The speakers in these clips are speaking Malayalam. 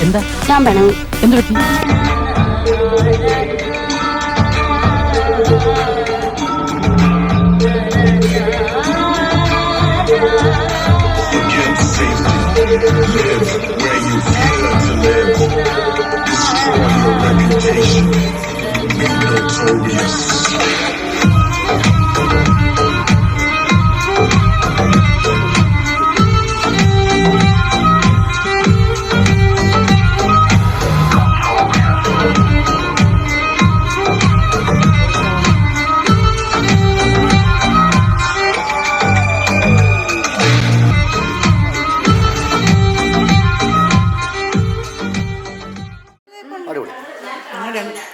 എന്താ ഞാൻ വേണം എന്ത് പറ്റി? Live where you feel to live. Destroy your reputation. Be notorious.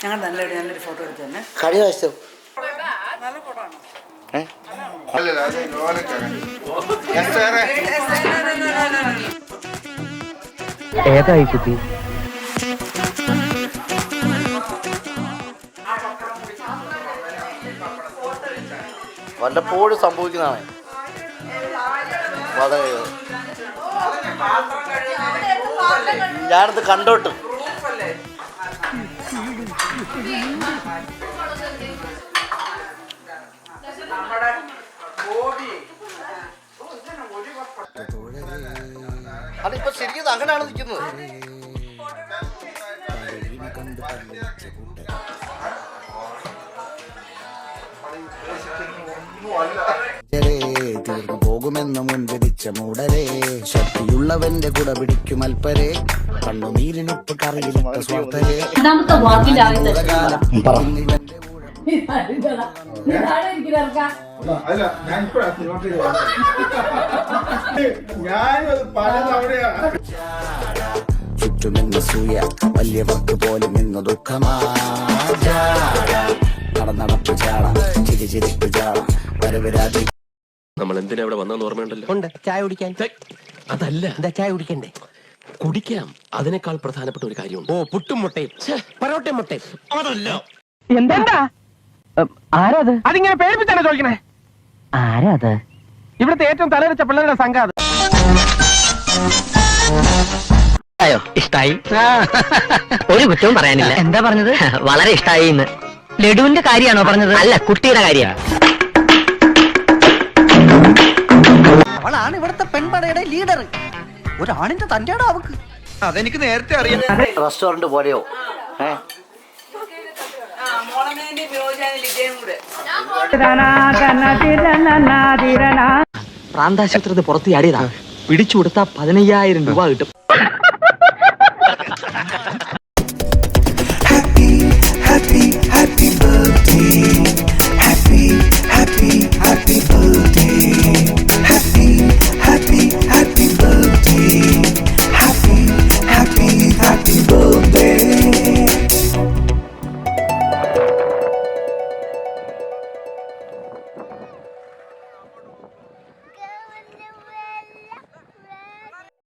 ഞങ്ങൾ നല്ലൊരു ഫോട്ടോ എടുത്തു തന്നെ കഴിഞ്ഞ വയസ്സോ നല്ല ഫോട്ടോ ആണ്. ഏതായി കുട്ടി? വല്ലപ്പോഴും സംഭവിക്കുന്നതാണ്. ഞാനത് കണ്ടോട്ട് അതിപ്പോ ശരിക്കും അങ്ങനെയാണ് നിൽക്കുന്നത്. തീർന്നു പോകുമെന്ന് മുൻവിധിച്ച മൂടരെ ശക്തിയുള്ളവന്റെ കുട പിടിക്കും അൽപ്പരെ കണ്ണുനീരിനുപ്പ് കറിയിലിട്ട സ്വാർത്ഥരെ ചുറ്റുമെന്ന് സൂയ വലിയവർക്ക് പോലും ഇന്ന് ദുഃഖമാ നടന്നടപ്പ് ചാള ചിരിച്ചിരിപ്പ് ചാള വരവരാതി. നമ്മൾ എന്തിനാ ഇവിടെ വന്നെന്ന് ഓർമ്മയുണ്ടല്ലോ? ഉണ്ട്. ചായ കുടിക്കാൻ. അതല്ല, എന്താ ചായ കുടിക്കണ്ടേ? കുടിക്കാം. അതിനേക്കാൾ പ്രധാനപ്പെട്ട ഒരു കാര്യമുണ്ട്. ഓ, പുട്ടും മുട്ടയും പൊറോട്ടയും മുട്ടയും. അതല്ല. എന്താ? ആരാത്? അതിങ്ങനെ പേടിപ്പിച്ചാണ് ചോദിക്കണേ. ആരാത്? ഇവിടുത്തെ ഏറ്റവും തലവെച്ച പിള്ളേരുടെ സംഘം അത്. ഇഷ്ടായി? ഒരു കുറ്റവും പറയാനില്ല. എന്താ പറഞ്ഞത്? വളരെ ഇഷ്ടായി. ലഡുവിന്റെ കാര്യമാണോ പറഞ്ഞത്? അല്ല, കുട്ടിയുടെ കാര്യം. അവളാണ് ഇവിടുത്തെ പെൺപടയുടെ ലീഡർ. ഒരാണിന്റെ തന്റെ അവക്ക്. അതെനിക്ക് നേരത്തെ അറിയാം. റെസ്റ്റോറന്റ് പോലെയോ? പ്രാന്താശുപത്രി പുറത്ത് ചാടിയതാ. പിടിച്ചു കൊടുത്താ 15,000 രൂപ കിട്ടും.